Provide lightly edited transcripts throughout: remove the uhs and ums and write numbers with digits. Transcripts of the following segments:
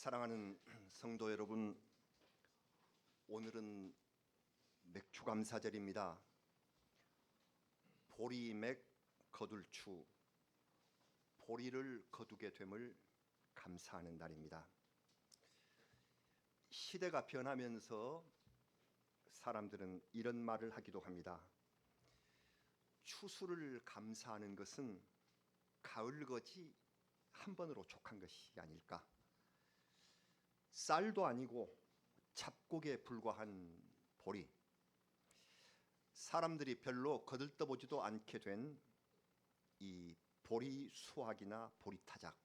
사랑하는 성도 여러분, 오늘은 맥추감사절입니다. 보리맥 거둘 추, 보리를 거두게 됨을 감사하는 날입니다. 시대가 변하면서 사람들은 이런 말을 하기도 합니다. 추수를 감사하는 것은 가을거지 한 번으로 족한 것이 아닐까. 쌀도 아니고 잡곡에 불과한 보리, 사람들이 별로 거들떠보지도 않게 된 이 보리 수확이나 보리 타작,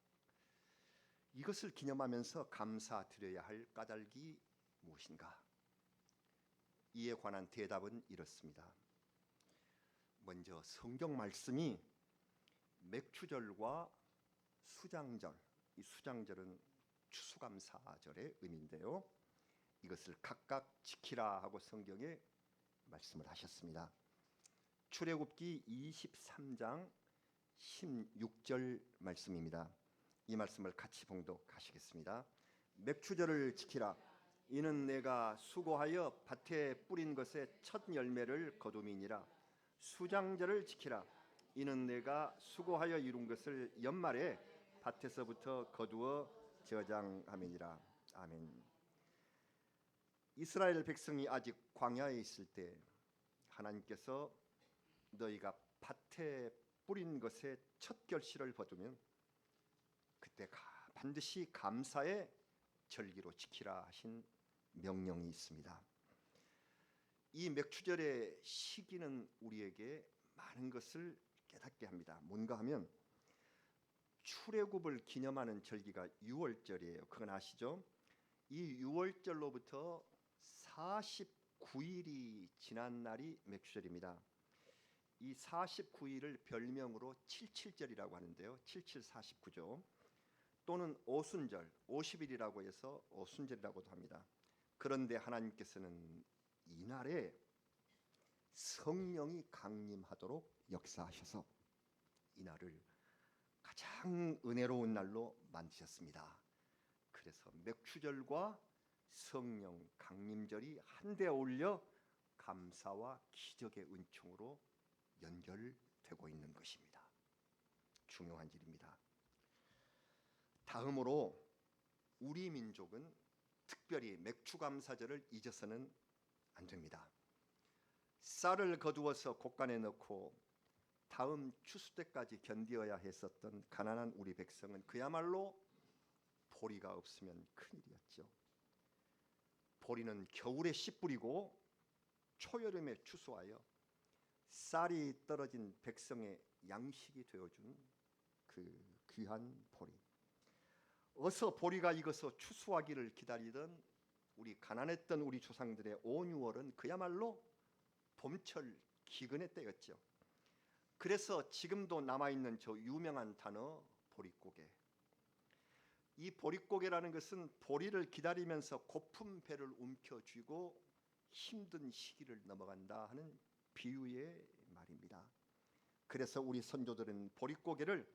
이것을 기념하면서 감사드려야 할 까닭이 무엇인가? 이에 관한 대답은 이렇습니다. 먼저 성경 말씀이 맥추절과 수장절, 이 수장절은 추수감사절의 의미인데요, 이것을 각각 지키라 하고 성경에 말씀을 하셨습니다. 출애굽기 23장 16절 말씀입니다. 이 말씀을 같이 봉독하시겠습니다. 맥추절을 지키라. 이는 내가 수고하여 밭에 뿌린 것의 첫 열매를 거둠이니라. 수장절을 지키라. 이는 내가 수고하여 이룬 것을 연말에 밭에서부터 거두어 저장함이니라. 아멘. 이스라엘 백성이 아직 광야에 있을 때 하나님께서 너희가 밭에 뿌린 것의 첫 결실을 거두면 그때 반드시 감사의 절기로 지키라 하신 명령이 있습니다. 이 맥추절의 시기는 우리에게 많은 것을 깨닫게 합니다. 뭔가 하면 출애굽을 기념하는 절기가 6월절이에요. 그건 아시죠? 이 6월절로부터 49일이 지난 날이 맥추절입니다. 이 49일을 별명으로 77절이라고 하는데요, 7749죠. 또는 오순절, 50일이라고 해서 오순절이라고도 합니다. 그런데 하나님께서는 이날에 성령이 강림하도록 역사하셔서 이날을 가장 은혜로운 날로 만드셨습니다. 그래서 맥추절과 성령 강림절이 한데 어울려 감사와 기적의 은총으로 연결되고 있는 것입니다. 중요한 일입니다. 다음으로 우리 민족은 특별히 맥추감사절을 잊어서는 안 됩니다. 쌀을 거두어서 곡간에 넣고 다음 추수 때까지 견디어야 했었던 가난한 우리 백성은 그야말로 보리가 없으면 큰일이었죠. 보리는 겨울에 씨 뿌리고 초여름에 추수하여 쌀이 떨어진 백성의 양식이 되어준 그 귀한 보리. 어서 보리가 익어서 추수하기를 기다리던 우리 가난했던 우리 조상들의 5, 6월은 그야말로 봄철 기근의 때였죠. 그래서 지금도 남아있는 저 유명한 단어 보릿고개. 이 보릿고개라는 것은 보리를 기다리면서 고픈 배를 움켜쥐고 힘든 시기를 넘어간다 하는 비유의 말입니다. 그래서 우리 선조들은 보릿고개를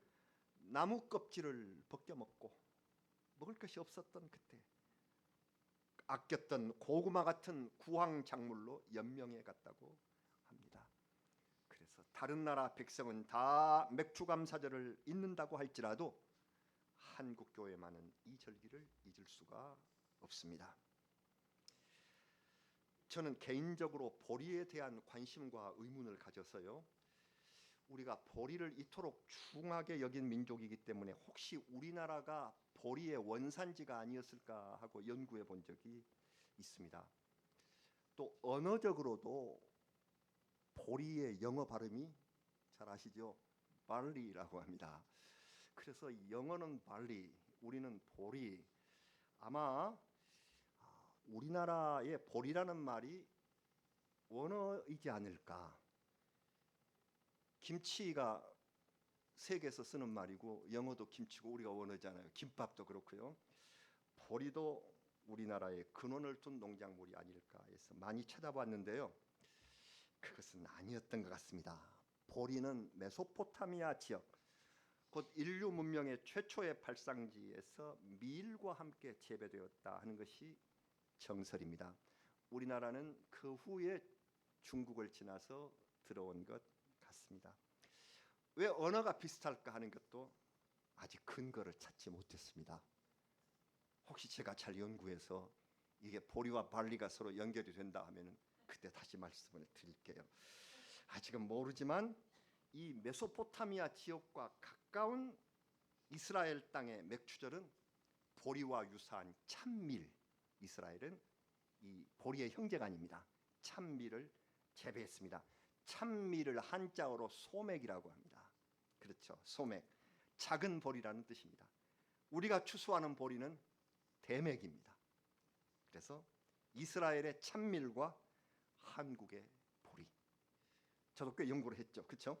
나무 껍질을 벗겨 먹고 먹을 것이 없었던 그때 아꼈던 고구마 같은 구황작물로 연명해 갔다고 합니다. 그래서 다른 나라 백성은 다 맥추감사절을 잊는다고 할지라도 한국 교회만은 이 절기를 잊을 수가 없습니다. 저는 개인적으로 보리에 대한 관심과 의문을 가져서요, 우리가 보리를 이토록 중하게 여긴 민족이기 때문에 혹시 우리나라가 보리의 원산지가 아니었을까 하고 연구해 본 적이 있습니다. 또 언어적으로도 보리의 영어 발음이 잘 아시죠? barley라고 합니다. 그래서 영어는 barley, 우리는 보리. 아마 우리나라의 보리라는 말이 원어이지 않을까. 김치가 세계에서 쓰는 말이고 영어도 김치고 우리가 원어잖아요. 김밥도 그렇고요. 보리도 우리나라의 근원을 둔 농작물이 아닐까 해서 많이 찾아봤는데요, 그것은 아니었던 것 같습니다. 보리는 메소포타미아 지역, 곧 인류 문명의 최초의 발상지에서 밀과 함께 재배되었다 하는 것이 정설입니다. 우리나라는 그 후에 중국을 지나서 들어온 것 같습니다. 왜 언어가 비슷할까 하는 것도 아직 근거를 찾지 못했습니다. 혹시 제가 잘 연구해서 이게 보리와 barley가 서로 연결이 된다 하면 그때 다시 말씀을 드릴게요. 아직은 모르지만 이 메소포타미아 지역과 가까운 이스라엘 땅의 맥주절은 보리와 유사한 참밀, 이스라엘은 이 보리의 형제가 아닙니다. 참밀을 재배했습니다. 참밀을 한자어로 소맥이라고 합니다. 그렇죠, 소맥, 작은 보리라는 뜻입니다. 우리가 추수하는 보리는 대맥입니다. 그래서 이스라엘의 참밀과 한국의 보리, 저도 꽤 연구를 했죠, 그렇죠?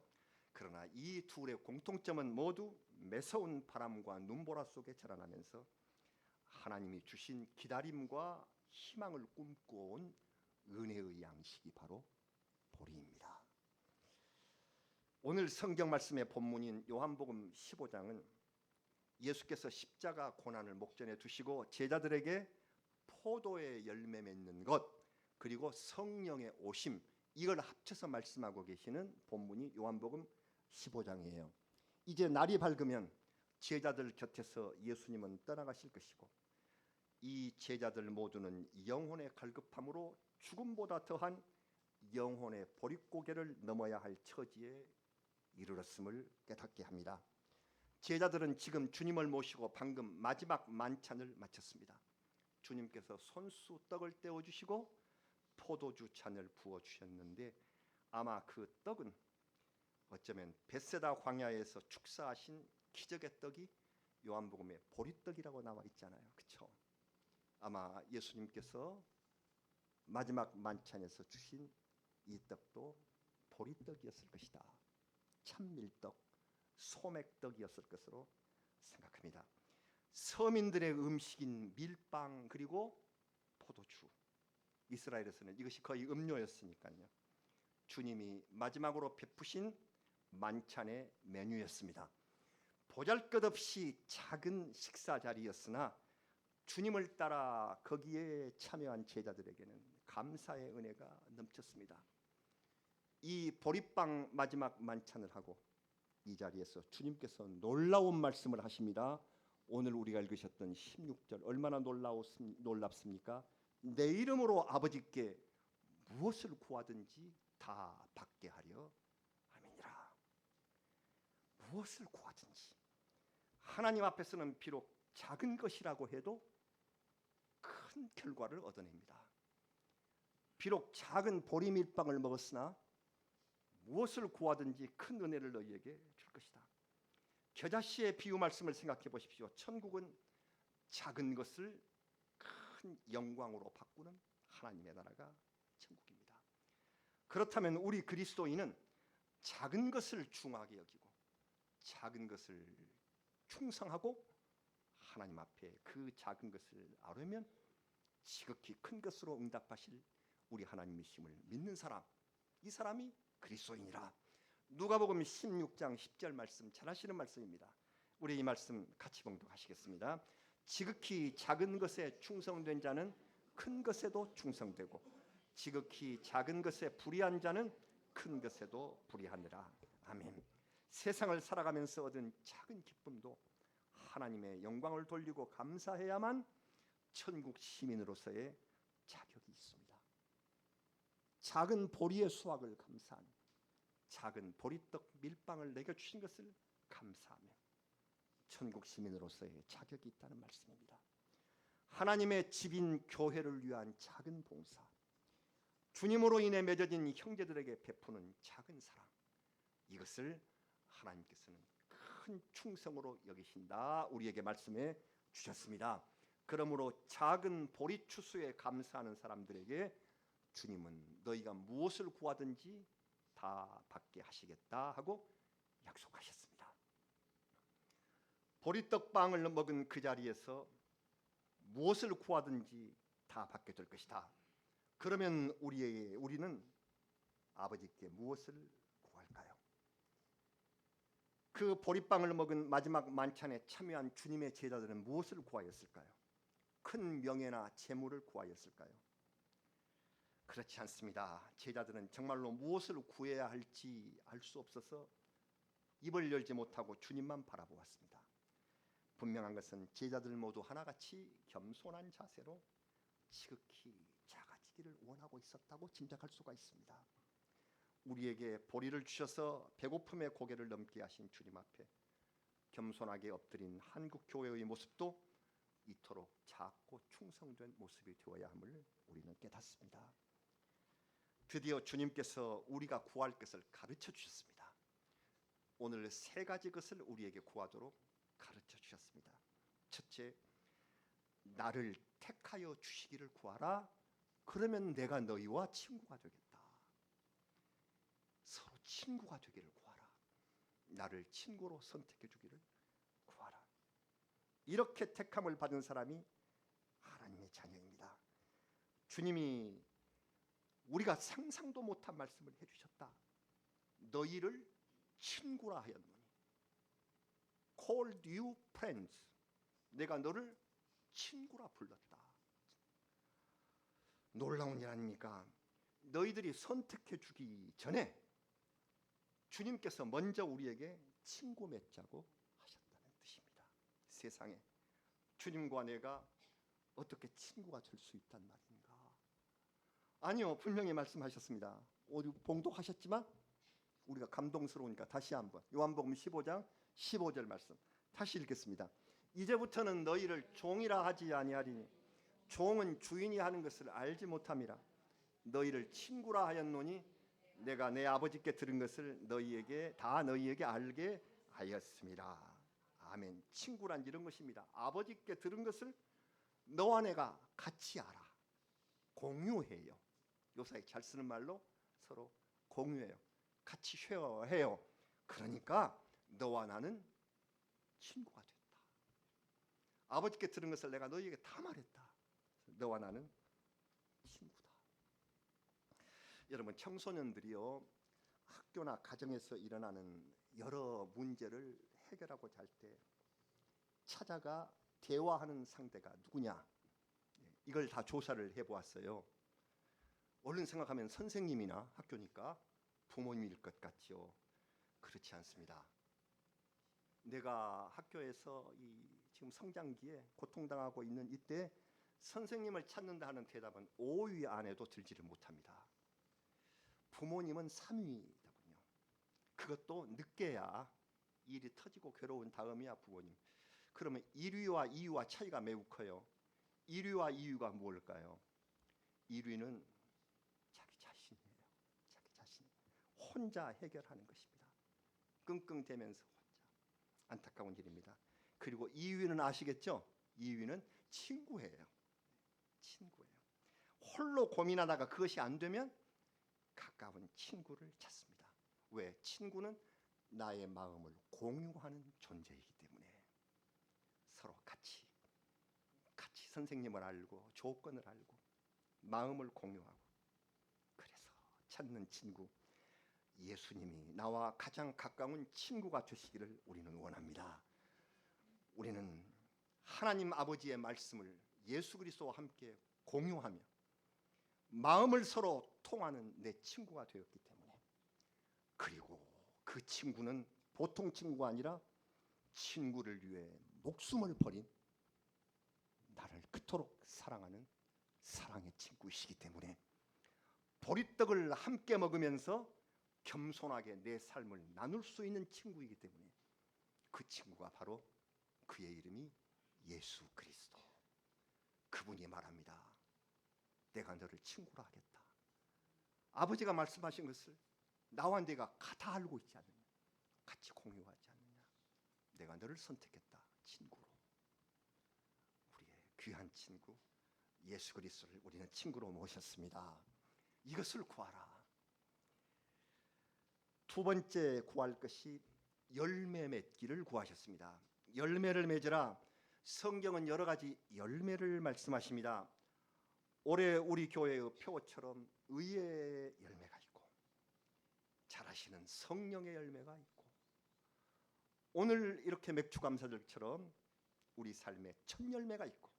그러나 이 둘의 공통점은 모두 매서운 바람과 눈보라 속에 자라나면서 하나님이 주신 기다림과 희망을 꿈꿔온 은혜의 양식이 바로 보리입니다. 오늘 성경 말씀의 본문인 요한복음 15장은 예수께서 십자가 고난을 목전에 두시고 제자들에게 포도의 열매 맺는 것 그리고 성령의 오심, 이걸 합쳐서 말씀하고 계시는 본문이 요한복음 15장이에요. 이제 날이 밝으면 제자들 곁에서 예수님은 떠나가실 것이고 이 제자들 모두는 영혼의 갈급함으로 죽음보다 더한 영혼의 보릿고개를 넘어야 할 처지에 이르렀음을 깨닫게 합니다. 제자들은 지금 주님을 모시고 방금 마지막 만찬을 마쳤습니다. 주님께서 손수 떡을 떼어주시고 포도주 잔을 부어주셨는데 아마 그 떡은 어쩌면 벳세다 광야에서 축사하신 기적의 떡이 요한복음에 보리떡이라고 나와 있잖아요, 그렇죠? 아마 예수님께서 마지막 만찬에서 주신 이 떡도 보리떡이었을 것이다. 참밀떡, 소맥떡이었을 것으로 생각합니다. 서민들의 음식인 밀빵 그리고 포도주, 이스라엘에서는 이것이 거의 음료였으니까요. 주님이 마지막으로 베푸신 만찬의 메뉴였습니다. 보잘것없이 작은 식사 자리였으나 주님을 따라 거기에 참여한 제자들에게는 감사의 은혜가 넘쳤습니다. 이 보리빵 마지막 만찬을 하고 이 자리에서 주님께서 놀라운 말씀을 하십니다. 오늘 우리가 읽으셨던 16절 얼마나 놀랍습니까? 내 이름으로 아버지께 무엇을 구하든지 다 받게 하려 함이니라. 무엇을 구하든지, 하나님 앞에서는 비록 작은 것이라고 해도 큰 결과를 얻어냅니다. 비록 작은 보리밀빵을 먹었으나 무엇을 구하든지 큰 은혜를 너희에게 줄 것이다. 겨자씨의 비유 말씀을 생각해 보십시오. 천국은 작은 것을 큰 영광으로 바꾸는 하나님의 나라가 천국입니다. 그렇다면 우리 그리스도인은 작은 것을 중하게 여기고 작은 것을 충성하고 하나님 앞에 그 작은 것을 아뢰면 지극히 큰 것으로 응답하실 우리 하나님이심을 믿는 사람, 이 사람이 그리스도인이라. 누가복음 16장 10절 말씀 잘 아시는 말씀입니다. 우리 이 말씀 같이 봉독하시겠습니다. 지극히 작은 것에 충성된 자는 큰 것에도 충성되고 지극히 작은 것에 불의한 자는 큰 것에도 불의하느라. 아멘. 세상을 살아가면서 얻은 작은 기쁨도 하나님의 영광을 돌리고 감사해야만 천국 시민으로서의 자격이 있습니다. 작은 보리의 수확을 감사하는, 작은 보리떡 밀빵을 내게 주신 것을 감사하며 천국 시민으로서의 자격이 있다는 말씀입니다. 하나님의 집인 교회를 위한 작은 봉사, 주님으로 인해 맺어진 형제들에게 베푸는 작은 사랑, 이것을 하나님께서는 큰 충성으로 여기신다 우리에게 말씀해 주셨습니다. 그러므로 작은 보리 추수에 감사하는 사람들에게 주님은 너희가 무엇을 구하든지 다 받게 하시겠다 하고 약속하셨습니다. 보리떡빵을 먹은 그 자리에서 무엇을 구하든지 다 받게 될 것이다. 그러면 우리는 아버지께 무엇을 구할까요? 그 보리빵을 먹은 마지막 만찬에 참여한 주님의 제자들은 무엇을 구하였을까요? 큰 명예나 재물을 구하였을까요? 그렇지 않습니다. 제자들은 정말로 무엇을 구해야 할지 알 수 없어서 입을 열지 못하고 주님만 바라보았습니다. 분명한 것은 제자들 모두 하나같이 겸손한 자세로 지극히 작아지기를 원하고 있었다고 짐작할 수가 있습니다. 우리에게 보리를 주셔서 배고픔의 고개를 넘게 하신 주님 앞에 겸손하게 엎드린 한국 교회의 모습도 이토록 작고 충성된 모습이 되어야 함을 우리는 깨닫습니다. 드디어 주님께서 우리가 구할 것을 가르쳐 주셨습니다. 오늘 세 가지 것을 우리에게 구하도록 가르쳐 주셨습니다. 첫째, 나를 택하여 주시기를 구하라. 그러면 내가 너희와 친구가 되겠다. 서로 친구가 되기를 구하라. 나를 친구로 선택해 주기를 구하라. 이렇게 택함을 받은 사람이 하나님의 자녀입니다. 주님이 우리가 상상도 못한 말씀을 해주셨다. 너희를 친구라 하였노니, called you friends. 내가 너를 친구라 불렀다. 놀라운 일 아닙니까? 너희들이 선택해 주기 전에 주님께서 먼저 우리에게 친구 맺자고 하셨다는 뜻입니다. 세상에 주님과 내가 어떻게 친구가 될 수 있단 말인가? 아니요, 분명히 말씀하셨습니다. 우리 봉독하셨지만 우리가 감동스러우니까 다시 한번 요한복음 15장 15절 말씀 다시 읽겠습니다. 이제부터는 너희를 종이라 하지 아니하리니 종은 주인이 하는 것을 알지 못함이라. 너희를 친구라 하였노니 내가 내 아버지께 들은 것을 너희에게 알게 하였습니다. 아멘. 친구란 이런 것입니다. 아버지께 들은 것을 너와 내가 같이 알아. 공유해요. 요사이 잘 쓰는 말로 서로 공유해요. 같이 쉐어해요. 그러니까 너와 나는 친구가 됐다. 아버지께 들은 것을 내가 너희에게 다 말했다. 너와 나는 친구다. 여러분, 청소년들이요, 학교나 가정에서 일어나는 여러 문제를 해결하고자 할 때 찾아가 대화하는 상대가 누구냐? 이걸 다 조사를 해보았어요. 얼른 생각하면 선생님이나 학교니까 부모님일 것 같죠. 그렇지 않습니다. 내가 학교에서 지금 성장기에 고통당하고 있는 이때 선생님을 찾는다 하는 대답은 5위 안에도 들지를 못합니다. 부모님은 3위더군요. 그것도 늦게야 일이 터지고 괴로운 다음이야 부모님. 그러면 1위와 2위와 차이가 매우 커요. 1위와 2위가 뭘까요? 1위는 자기 자신이에요. 자기 자신. 혼자 해결하는 것입니다. 끙끙대면서 혼자. 안타까운 일입니다. 그리고 2위는 아시겠죠? 2위는 친구예요. 친구예요. 홀로 고민하다가 그것이 안 되면 가까운 친구를 찾습니다. 왜? 친구는 나의 마음을 공유하는 존재이기 때문에 서로 같이 선생님을 알고 조건을 알고 마음을 공유하고, 그래서 찾는 친구, 예수님이 나와 가장 가까운 친구가 되시기를 우리는 원합니다. 우리는 하나님 아버지의 말씀을 예수 그리스도와 함께 공유하며 마음을 서로 통하는 내 친구가 되었기 때문에, 그리고 그 친구는 보통 친구가 아니라 친구를 위해 목숨을 버린 나를 그토록 사랑하는 사랑의 친구이시기 때문에 보리떡을 함께 먹으면서 겸손하게 내 삶을 나눌 수 있는 친구이기 때문에 그 친구가 바로 그의 이름이 예수 그리스도. 그분이 말합니다. 내가 너를 친구로 하겠다. 아버지가 말씀하신 것을 나와 내가 다 알고 있지 않느냐, 같이 공유하지 않느냐. 내가 너를 선택했다. 친구로. 우리의 귀한 친구 예수 그리스도를 우리는 친구로 모셨습니다. 이것을 구하라. 두 번째 구할 것이 열매 맺기를 구하셨습니다. 열매를 맺으라. 성경은 여러 가지 열매를 말씀하십니다. 올해 우리 교회의 표어처럼 의의 열매가 있고, 잘하시는 성령의 열매가 있고, 오늘 이렇게 맥주 감사절처럼 우리 삶에 첫 열매가 있고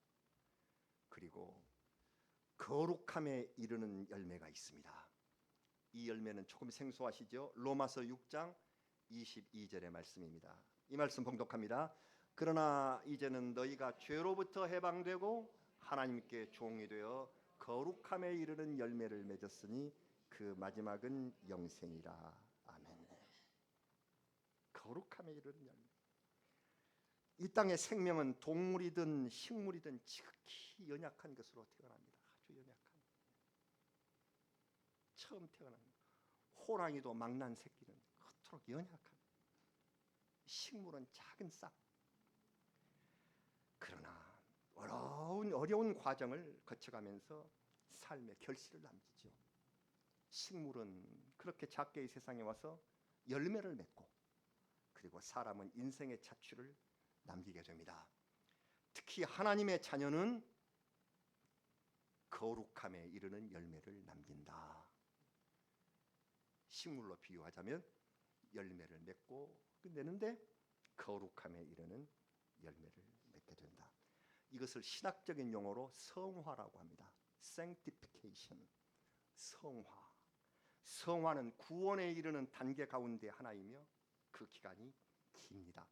그리고 거룩함에 이르는 열매가 있습니다. 이 열매는 조금 생소하시죠? 로마서 6장 22절의 말씀입니다. 이 말씀 봉독합니다. 그러나 이제는 너희가 죄로부터 해방되고 하나님께 종이 되어 거룩함에 이르는 열매를 맺었으니 그 마지막은 영생이라. 아멘. 거룩함에 이르는 열매. 이 땅의 생명은 동물이든 식물이든 지극히 연약한 것으로 태어납니다. 아주 연약한. 처음 태어난 호랑이도 망난 새끼는 그토록 연약한. 식물은 작은 싹. 그러나 어려운 과정을 거쳐가면서 삶의 결실을 남기죠. 식물은 그렇게 작게 이 세상에 와서 열매를 맺고 그리고 사람은 인생의 자취를 남기게 됩니다. 특히 하나님의 자녀는 거룩함에 이르는 열매를 남긴다. 식물로 비유하자면 열매를 맺고 끝내는데 거룩함에 이르는 열매를 맺게 된다. 이것을 신학적인 용어로 성화라고 합니다. sanctification. 성화. 성화는 구원에 이르는 단계 가운데 하나이며 그 기간이 깁니다.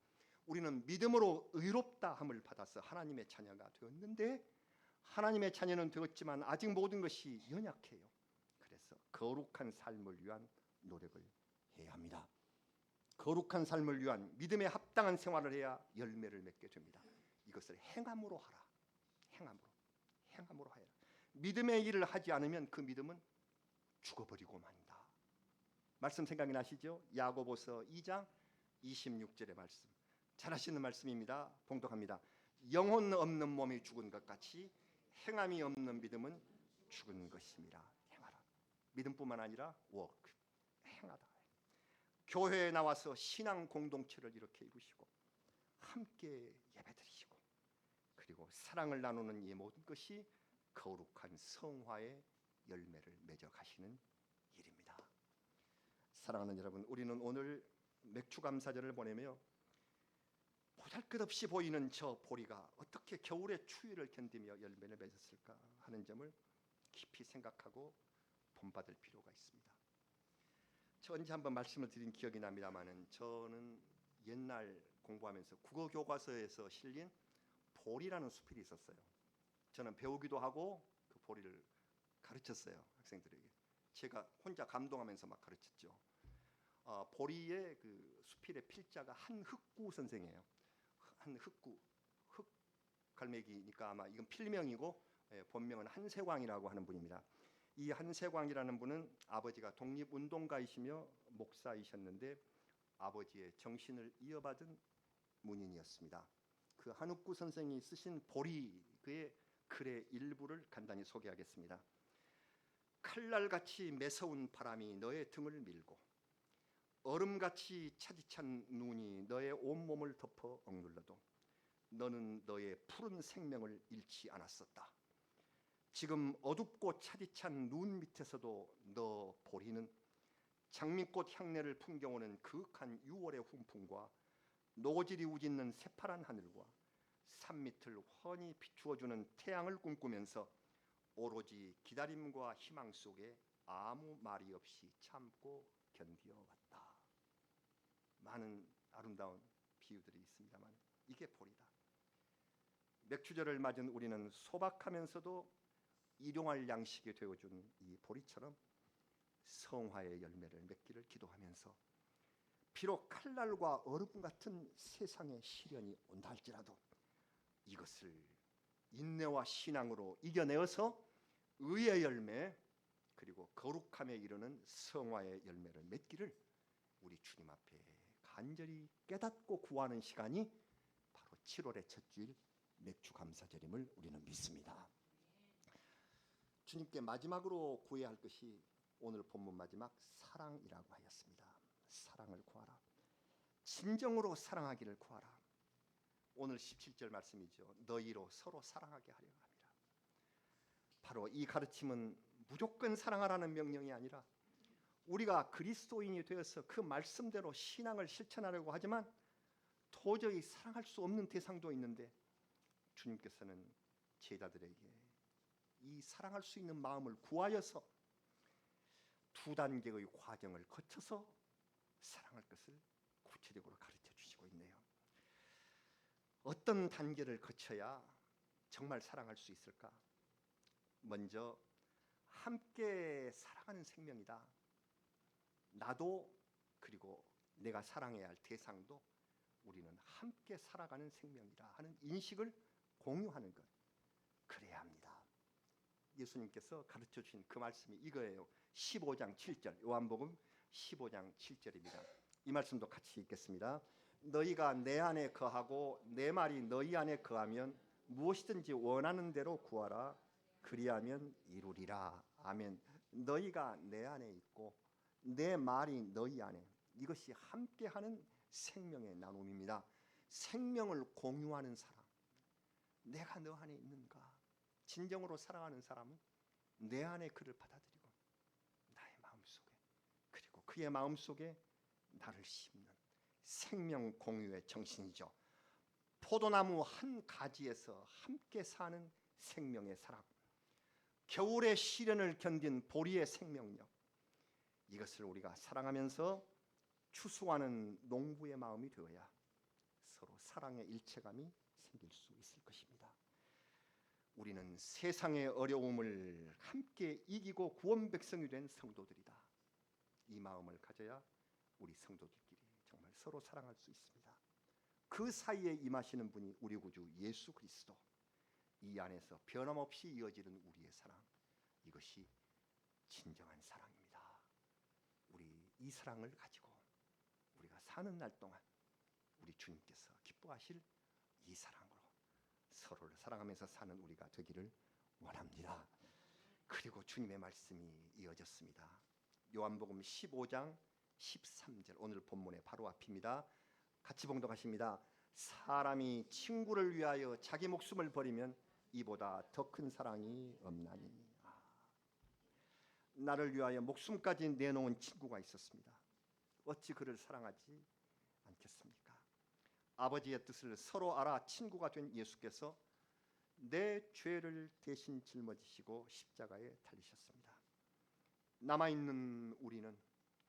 우리는 믿음으로 의롭다 함을 받아서 하나님의 자녀가 되었는데 하나님의 자녀는 되었지만 아직 모든 것이 연약해요. 그래서 거룩한 삶을 위한 노력을 해야 합니다. 거룩한 삶을 위한 믿음에 합당한 생활을 해야 열매를 맺게 됩니다. 이것을 행함으로 하라. 행함으로 하라. 믿음의 일을 하지 않으면 그 믿음은 죽어버리고 만다. 말씀 생각이 나시죠? 야고보서 2장 26절의 말씀. 잘 아시는 말씀입니다. 봉독합니다. 영혼 없는 몸이 죽은 것 같이 행함이 없는 믿음은 죽은 것입니다. 행하라. 믿음뿐만 아니라 워크. 행하다. 교회에 나와서 신앙 공동체를 이렇게 이루시고 함께 예배드리시고 그리고 사랑을 나누는 이 모든 것이 거룩한 성화의 열매를 맺어 가시는 일입니다. 사랑하는 여러분, 우리는 오늘 맥주 감사절을 보내며 보잘것없이 보이는 저 보리가 어떻게 겨울의 추위를 견디며 열매를 맺었을까 하는 점을 깊이 생각하고 본받을 필요가 있습니다. 저 언제 한번 말씀을 드린 기억이 납니다만은 저는 옛날 공부하면서 국어 교과서에서 실린 보리라는 수필이 있었어요. 저는 배우기도 하고 그 보리를 가르쳤어요, 학생들에게. 제가 혼자 감동하면서 막 가르쳤죠. 보리의 그 수필의 필자가 한흑구 선생이에요. 한흑구, 흑 갈매기니까 아마 이건 필명이고 본명은 한세광이라고 하는 분입니다. 이 한세광이라는 분은 아버지가 독립운동가이시며 목사이셨는데 아버지의 정신을 이어받은 문인이었습니다. 그 한흑구 선생이 쓰신 보리 그의 글의 일부를 간단히 소개하겠습니다. 칼날같이 매서운 바람이 너의 등을 밀고 얼음같이 차디찬 눈이 너의 온몸을 덮어 억눌러도 너는 너의 푸른 생명을 잃지 않았었다. 지금 어둡고 차디찬 눈 밑에서도 너 보리는 장미꽃 향내를 풍겨오는 그윽한 6월의 훈풍과 노질이 우짓는 새파란 하늘과 산 밑을 훤히 비추어주는 태양을 꿈꾸면서 오로지 기다림과 희망 속에 아무 말이 없이 참고 견디어왔다. 많은 아름다운 비유들이 있습니다만 이게 보리다. 맥주절을 맞은 우리는 소박하면서도 일용할 양식이 되어준 이 보리처럼 성화의 열매를 맺기를 기도하면서 비록 칼날과 얼음 같은 세상의 시련이 온다 할지라도 이것을 인내와 신앙으로 이겨내어서 의의 열매 그리고 거룩함에 이르는 성화의 열매를 맺기를 우리 주님 앞에 간절히 깨닫고 구하는 시간이 바로 7월의 첫 주일 맥주 감사절임을 우리는 믿습니다. 주님께 마지막으로 구해야 할 것이 오늘 본문 마지막 사랑이라고 하였습니다. 사랑을 구하라. 진정으로 사랑하기를 구하라. 오늘 17절 말씀이죠. 너희로 서로 사랑하게 하려 합니다. 바로 이 가르침은 무조건 사랑하라는 명령이 아니라 우리가 그리스도인이 되어서 그 말씀대로 신앙을 실천하려고 하지만 도저히 사랑할 수 없는 대상도 있는데 주님께서는 제자들에게 이 사랑할 수 있는 마음을 구하여서 두 단계의 과정을 거쳐서 사랑할 것을 구체적으로 가르쳐 주시고 있네요. 어떤 단계를 거쳐야 정말 사랑할 수 있을까? 먼저 함께 사랑하는 생명이다. 나도 그리고 내가 사랑해야 할 대상도 우리는 함께 살아가는 생명이다 하는 인식을 공유하는 것, 그래야 합니다. 예수님께서 가르쳐 주신 그 말씀이 이거예요. 15장 7절, 요한복음 15장 7절입니다. 이 말씀도 같이 읽겠습니다. 너희가 내 안에 거하고 내 말이 너희 안에 거하면 무엇이든지 원하는 대로 구하라. 그리하면 이루리라. 아멘. 너희가 내 안에 있고 내 말이 너희 안에, 이것이 함께하는 생명의 나눔입니다. 생명을 공유하는 사람, 내가 너 안에 있는가? 진정으로 사랑하는 사람은 내 안에 그를 받아들이고 나의 마음속에, 그리고 그의 마음속에 나를 심는 생명 공유의 정신이죠. 포도나무 한 가지에서 함께 사는 생명의 사랑, 겨울의 시련을 견딘 보리의 생명력, 이것을 우리가 사랑하면서 추수하는 농부의 마음이 되어야 서로 사랑의 일체감이 생길 수 있을 것입니다. 우리는 세상의 어려움을 함께 이기고 구원 백성이 된 성도들이다. 이 마음을 가져야 우리 성도들끼리 정말 서로 사랑할 수 있습니다. 그 사이에 임하시는 분이 우리 구주 예수 그리스도, 이 안에서 변함없이 이어지는 우리의 사랑, 이것이 진정한 사랑입니다. 우리 이 사랑을 가지고 우리가 사는 날 동안 우리 주님께서 기뻐하실 이 사랑으로 서로를 사랑하면서 사는 우리가 되기를 원합니다. 그리고 주님의 말씀이 이어졌습니다. 요한복음 15장 13절, 오늘 본문의 바로 앞입니다. 같이 봉독하십니다. 사람이 친구를 위하여 자기 목숨을 버리면 이보다 더 큰 사랑이 없나니. 나를 위하여 목숨까지 내놓은 친구가 있었습니다. 어찌 그를 사랑하지 않겠습니까? 아버지의 뜻을 서로 알아 친구가 된 예수께서 내 죄를 대신 짊어지시고 십자가에 달리셨습니다. 남아있는 우리는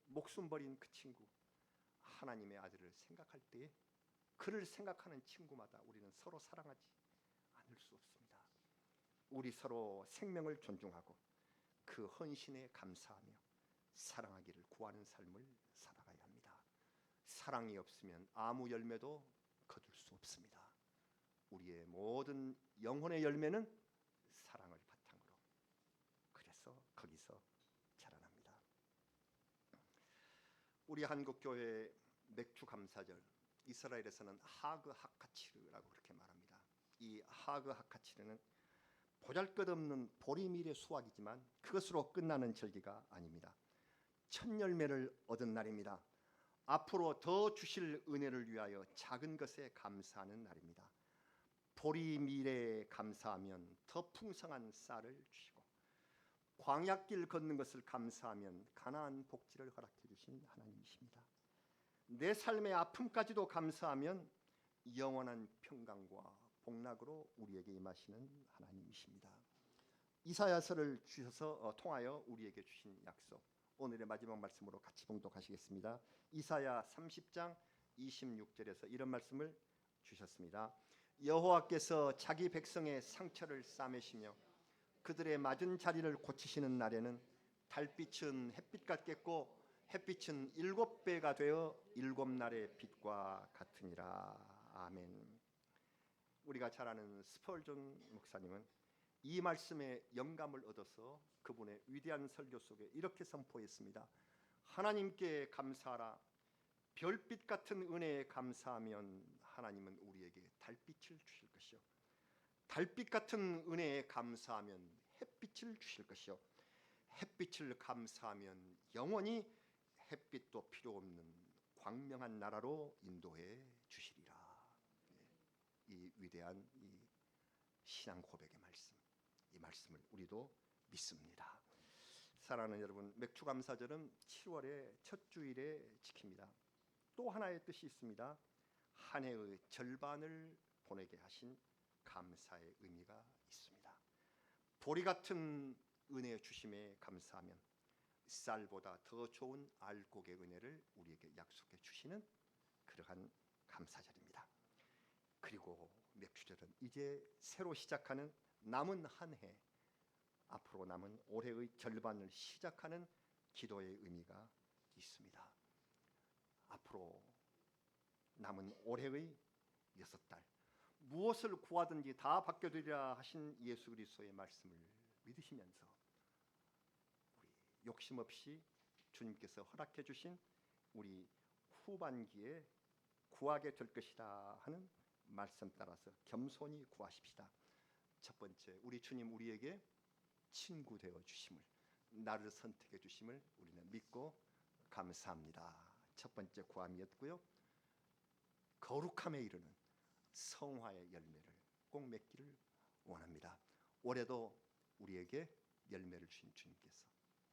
목숨 버린 그 친구, 하나님의 아들을 생각할 때에 그를 생각하는 친구마다 우리는 서로 사랑하지 않을 수 없습니다. 우리 서로 생명을 존중하고 그 헌신에 감사하며 사랑하기를 구하는 삶을 살아가야 합니다. 사랑이 없으면 아무 열매도 거둘 수 없습니다. 우리의 모든 영혼의 열매는 사랑을 바탕으로, 그래서 거기서 자라납니다. 우리 한국교회 맥주 감사절, 이스라엘에서는 하그 하카치르라고 그렇게 말합니다. 이 하그 하카치르는 보잘것없는 보리밀의 수확이지만 그것으로 끝나는 절기가 아닙니다. 첫 열매를 얻은 날입니다. 앞으로 더 주실 은혜를 위하여 작은 것에 감사하는 날입니다. 보리밀에 감사하면 더 풍성한 쌀을 주시고, 광야길 걷는 것을 감사하면 가나안 복지를 허락해 주신 하나님이십니다. 내 삶의 아픔까지도 감사하면 영원한 평강과 복락으로 우리에게 임하시는 하나님이십니다. 이사야서를 주셔서 통하여 우리에게 주신 약속, 오늘의 마지막 말씀으로 같이 봉독하시겠습니다. 이사야 30장 26절에서 이런 말씀을 주셨습니다. 여호와께서 자기 백성의 상처를 싸매시며 그들의 맞은 자리를 고치시는 날에는 달빛은 햇빛 같겠고 햇빛은 7배가 되어 7날의 빛과 같으니라. 아멘. 우리가 잘 아는 스펄전 목사님은 이 말씀에 영감을 얻어서 그분의 위대한 설교 속에 이렇게 선포했습니다. 하나님께 감사하라. 별빛 같은 은혜에 감사하면 하나님은 우리에게 달빛을 주실 것이요, 달빛 같은 은혜에 감사하면 햇빛을 주실 것이요, 햇빛을 감사하면 영원히 햇빛도 필요 없는 광명한 나라로 인도해 주시리라. 이 위대한 이 신앙 고백의 말씀, 이 말씀을 우리도 믿습니다. 사랑하는 여러분, 맥주감사절은 7월의 첫 주일에 지킵니다. 또 하나의 뜻이 있습니다. 한 해의 절반을 보내게 하신 감사의 의미가 있습니다. 보리 같은 은혜 주심에 감사하면 쌀보다 더 좋은 알곡의 은혜를 우리에게 약속해 주시는 그러한 감사절입니다. 그리고 맥주절은 이제 새로 시작하는 남은 한 해, 앞으로 남은 올해의 절반을 시작하는 기도의 의미가 있습니다. 앞으로 남은 올해의 6달 무엇을 구하든지 다 받겨드리라 하신 예수 그리스도의 말씀을 믿으시면서 우리 욕심 없이 주님께서 허락해 주신 우리 후반기에 구하게 될 것이다 하는 말씀 따라서 겸손히 구하십시다. 첫 번째, 우리 주님 우리에게 친구 되어 주심을, 나를 선택해 주심을 우리는 믿고 감사합니다. 첫 번째 구함이었고요. 거룩함에 이르는 성화의 열매를 꼭 맺기를 원합니다. 올해도 우리에게 열매를 주신 주님께서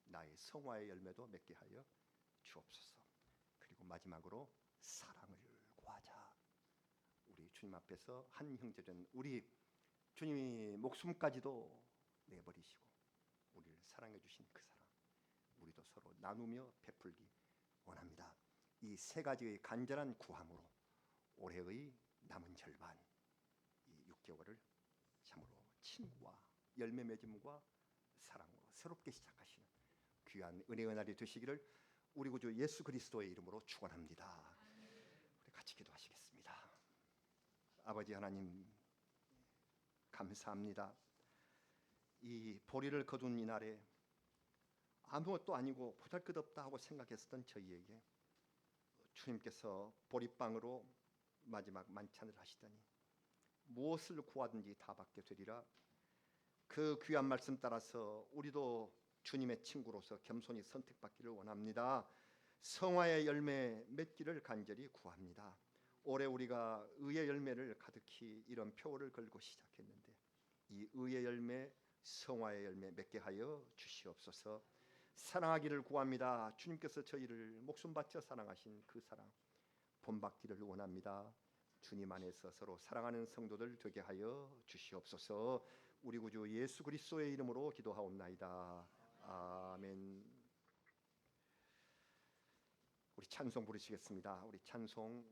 나의 성화의 열매도 맺게 하여 주옵소서. 그리고 마지막으로 사랑을 구하자. 우리 주님 앞에서 한 형제된 우리 주님이 목숨까지도 내버리시고 우리를 사랑해 주신 그 사랑, 우리도 서로 나누며 베풀기 원합니다. 이 세 가지의 간절한 구함으로 올해의 남은 절반, 이 6개월을 참으로 친구와 열매 맺음과 사랑으로 새롭게 시작하시는 귀한 은혜의 날이 되시기를 우리 구주 예수 그리스도의 이름으로 축원합니다. 우리 같이 기도하시겠습니다. 아버지 하나님, 감사합니다. 이 보리를 거둔 이날에 아무것도 아니고 보잘것없다 하고 생각했었던 저희에게 주님께서 보리빵으로 마지막 만찬을 하시더니 무엇을 구하든지 다 받게 되리라. 그 귀한 말씀 따라서 우리도 주님의 친구로서 겸손히 선택받기를 원합니다. 성화의 열매 맺기를 간절히 구합니다. 올해 우리가 의의 열매를 가득히 이런 표를 걸고 시작했는데 이 의의 열매, 성화의 열매 맺게 하여 주시옵소서. 사랑하기를 구합니다. 주님께서 저희를 목숨 바쳐 사랑하신 그 사랑 본받기를 원합니다. 주님 안에서 서로 사랑하는 성도들 되게 하여 주시옵소서. 우리 구주 예수 그리스도의 이름으로 기도하옵나이다. 아멘. 우리 찬송 부르시겠습니다. 우리 찬송